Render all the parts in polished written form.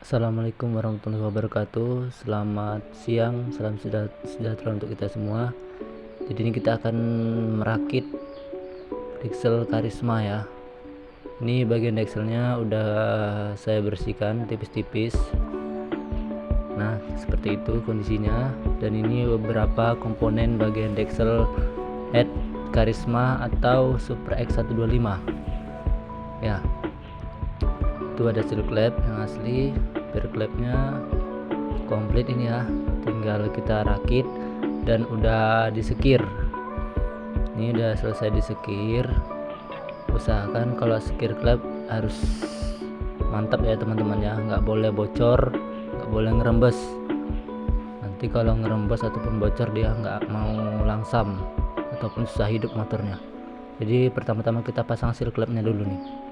Assalamualaikum warahmatullahi wabarakatuh. Selamat siang, salam sejahtera untuk kita semua. Jadi ini kita akan merakit Dexel Karisma ya. Ini bagian Dexelnya udah saya bersihkan tipis-tipis. Nah, seperti itu kondisinya. Dan ini beberapa komponen bagian Dexel Head Karisma atau Super X125 ya. Itu ada seal clamp yang asli, bear clampnya komplit ini ya, tinggal kita rakit dan udah disekir. Ini udah selesai disekir. Usahakan kalau sekir clamp harus mantap ya teman-teman ya, nggak boleh bocor, nggak boleh ngerembes. Nanti kalau ngerembes ataupun bocor dia nggak mau langsam ataupun susah hidup motornya. Jadi pertama-tama kita pasang seal clampnya dulu nih.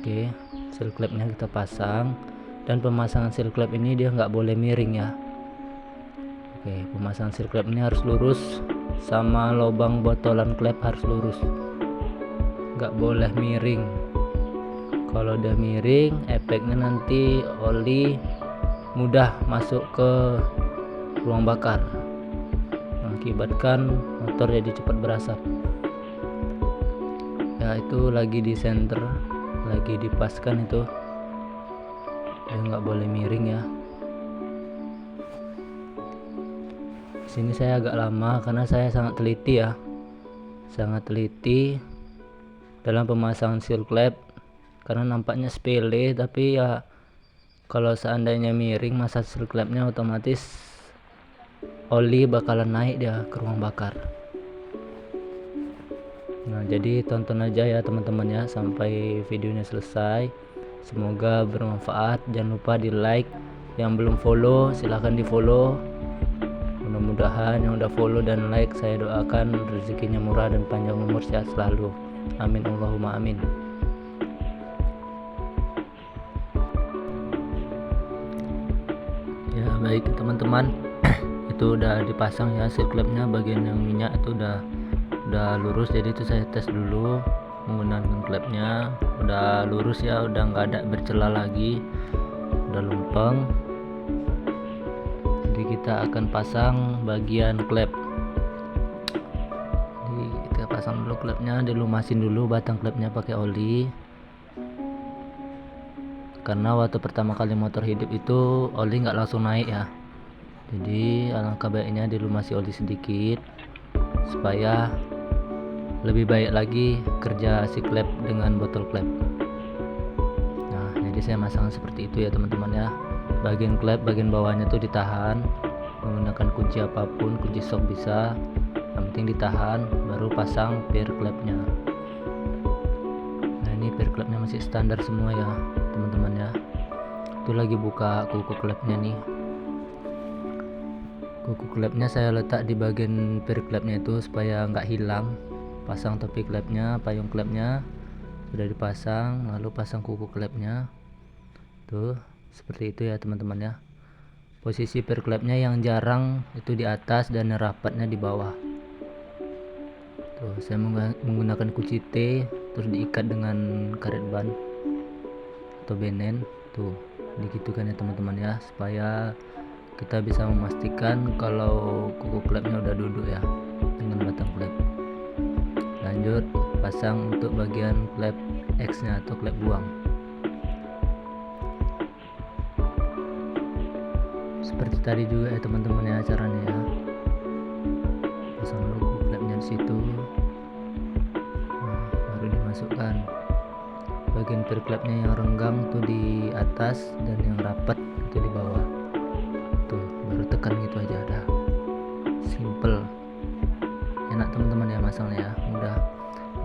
Oke, seal clampnya kita pasang, dan pemasangan seal clamp ini dia nggak boleh miring ya. Oke, pemasangan seal clamp ini harus lurus, sama lubang botolan clamp harus lurus, nggak boleh miring. Kalau udah miring, efeknya nanti oli mudah masuk ke ruang bakar, mengakibatkan motor jadi cepat berasap ya. Itu lagi di center, lagi dipaskan, itu dia nggak boleh miring ya. Sini saya agak lama karena saya sangat teliti ya, sangat teliti dalam pemasangan seal clamp, karena nampaknya sepele tapi ya kalau seandainya miring masa seal clampnya otomatis oli bakalan naik dia ke ruang bakar. Nah, jadi tonton aja ya teman-teman ya sampai videonya selesai. Semoga bermanfaat. Jangan lupa di like. Yang belum follow silahkan di follow. Mudah-mudahan yang udah follow dan like, saya doakan rezekinya murah dan panjang umur, sehat selalu. Amin Allahumma amin. Ya baik teman-teman, itu udah dipasang ya seal clampnya, bagian yang minyak itu udah lurus. Jadi itu saya tes dulu menggunakan clampnya, udah lurus ya, udah nggak ada bercelah lagi, udah lempeng. Jadi kita akan pasang bagian clamp. Jadi kita pasang dulu clampnya, dilumasin dulu batang clampnya pakai oli, karena waktu pertama kali motor hidup itu oli nggak langsung naik ya. Jadi alangkah baiknya dilumasi oli sedikit supaya lebih baik lagi kerja si clamp dengan botol clamp. Nah, jadi saya masang seperti itu ya teman-teman ya. Bagian clamp bagian bawahnya tuh ditahan menggunakan kunci apapun, kunci sok bisa, yang penting ditahan, baru pasang pair clampnya. Nah, ini pair clampnya masih standar semua ya teman-teman ya. Itu lagi buka kuku clampnya nih. Kuku clampnya saya letak di bagian pair clampnya itu supaya nggak hilang. Pasang topi clampnya, payung clampnya sudah dipasang, lalu pasang kuku clampnya. Tuh seperti itu ya teman-teman ya. Posisi pair clampnya yang jarang itu di atas dan rapatnya di bawah. Tuh saya menggunakan kunci T, terus diikat dengan karet ban atau benen. Tuh digitukan ya teman-teman ya, supaya kita bisa memastikan kalau kuku clampnya udah duduk ya dengan batang clamp. Lanjut pasang untuk bagian clamp X nya atau clamp buang. Seperti tadi juga ya teman-teman ya caranya ya. Pasang dulu clampnya di situ. Nah, baru dimasukkan. Bagian pair clampnya yang renggang tuh di atas dan yang rapat itu di bawah. Tuh baru tekan gitu aja, dah simple, enak teman-teman ya masangnya ya, mudah.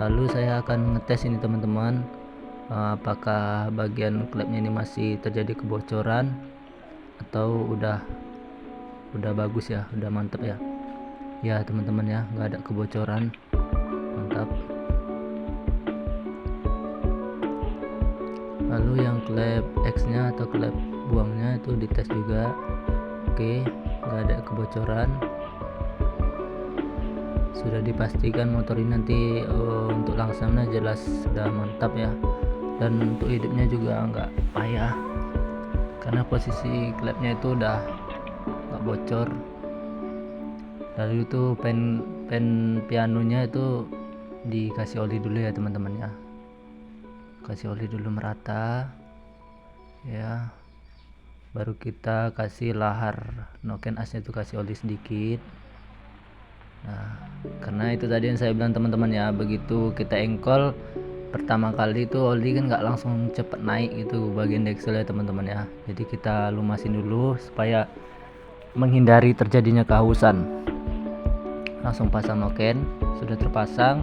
Lalu saya akan ngetes ini teman-teman, apakah bagian clampnya ini masih terjadi kebocoran atau udah bagus ya, udah mantap ya. Ya teman-teman ya, nggak ada kebocoran, mantap. Lalu yang clamp X nya atau clamp buangnya itu dites juga. Oke, nggak ada kebocoran. Sudah dipastikan motor ini nanti untuk langsamnya jelas sudah mantap ya, dan untuk hidupnya juga nggak payah karena posisi klepnya itu udah nggak bocor. Lalu itu pen pianonya itu dikasih oli dulu ya teman-teman ya, kasih oli dulu merata ya, baru kita kasih lahar noken asnya itu kasih oli sedikit. Nah, karena itu tadi yang saya bilang teman-teman ya, begitu kita engkol pertama kali itu oli kan nggak langsung cepet naik gitu bagian deksel ya teman-teman ya, jadi kita lumasin dulu supaya menghindari terjadinya kehausan. Langsung pasang noken, sudah terpasang,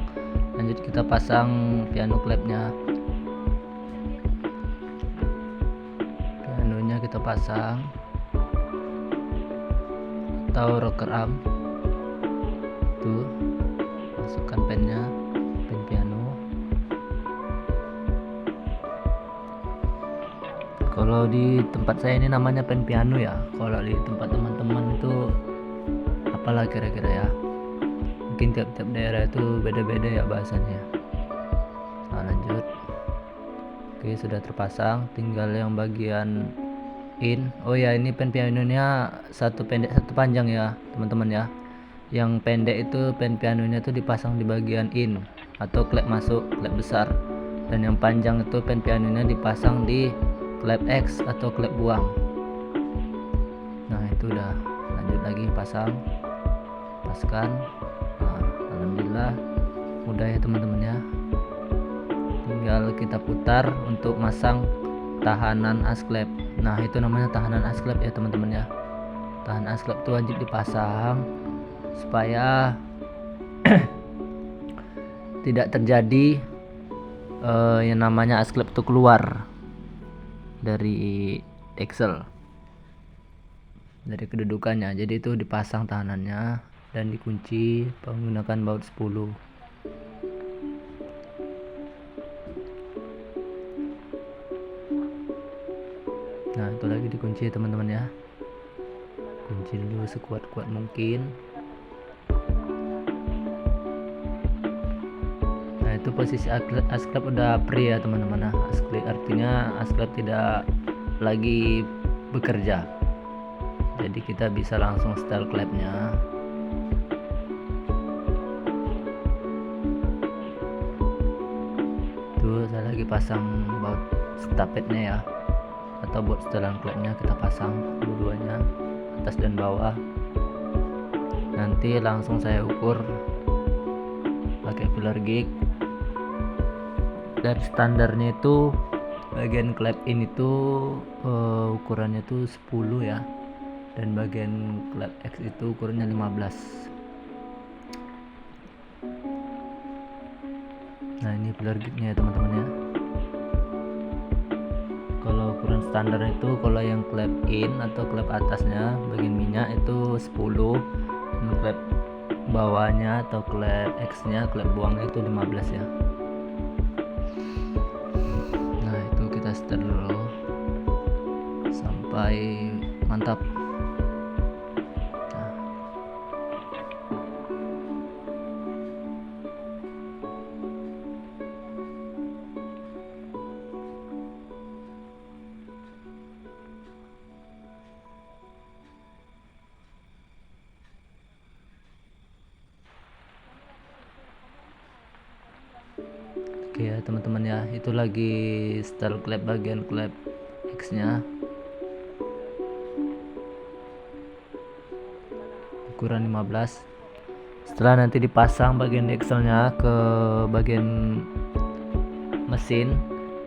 lanjut kita pasang piano klepnya. Pianonya kita pasang atau rocker arm tuh, masukkan pennya, pen piano. Kalau di tempat saya ini namanya pen piano ya, kalau di tempat teman-teman itu apalah kira-kira ya, mungkin tiap-tiap daerah itu beda-beda ya bahasanya. Nah, lanjut. Oke, sudah terpasang, tinggal yang bagian in. Oh ya, ini pen pianonya satu pendek satu panjang ya teman-teman ya. Yang pendek itu pen pianonya itu dipasang di bagian in atau klep masuk, klep besar, dan yang panjang itu pen pianonya dipasang di klep X atau klep buang. Nah, itu udah, lanjut lagi pasang, paskan. Nah, alhamdulillah mudah ya teman-teman ya, tinggal kita putar untuk masang tahanan asklep. Nah, itu namanya tahanan asklep ya teman-teman ya. Tahanan asklep itu wajib dipasang supaya tidak terjadi yang namanya asklep itu keluar dari deksel, dari kedudukannya. Jadi itu dipasang tahanannya dan dikunci menggunakan baut 10. Nah, itu lagi dikunci teman-teman ya, kunci dulu sekuat-kuat mungkin. Nah, itu posisi asklep udah free ya teman-teman. Asklep artinya asklep tidak lagi bekerja, jadi kita bisa langsung setel klepnya. Tuh, saya lagi pasang baut stapetnya ya, atau buat setelan klepnya kita pasang dua-duanya, atas dan bawah. Nanti langsung saya ukur pakai filler gig. Dan standarnya itu bagian klep ini tuh ukurannya tuh 10 ya, dan bagian klep X itu ukurannya 15. Nah, ini filler gignya ya teman-teman ya. Kalau ukuran standar itu, kalau yang klep in atau klep atasnya bagian minyak itu 10, dan klep bawahnya atau klep X nya, klep buangnya itu 15 ya. Nah, itu kita setel dulu sampai mantap. Oke ya teman-teman ya, itu lagi setel klep bagian klep X nya ukuran 15. Setelah nanti dipasang bagian dekselnya ke bagian mesin,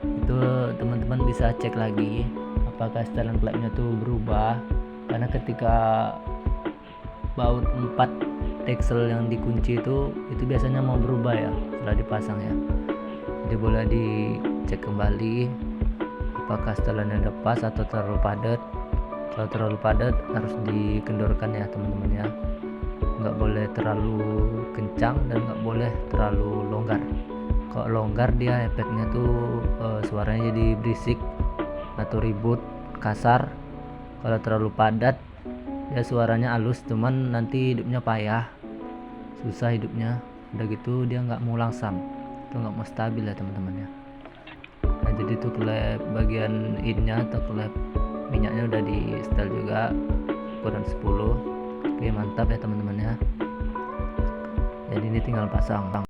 itu teman-teman bisa cek lagi apakah setelan klepnya tuh berubah, karena ketika baut 4 deksel yang dikunci itu biasanya mau berubah ya setelah dipasang ya. Jadi boleh dicek kembali apakah setelannya udah pas atau terlalu padat. Kalau terlalu padat harus dikendorkan ya teman-teman ya, nggak boleh terlalu kencang dan nggak boleh terlalu longgar. Kalau longgar dia efeknya tuh suaranya jadi berisik atau ribut, kasar. Kalau terlalu padat ya suaranya halus, cuman nanti hidupnya payah, susah hidupnya. Udah gitu dia nggak mau langsam, itu nggak mau stabil ya teman-teman ya. Nah, jadi tuh klep bagian innya atau klep minyaknya udah di setel juga ukuran 10. Oke, mantap ya teman-teman ya. Jadi ini tinggal pasang.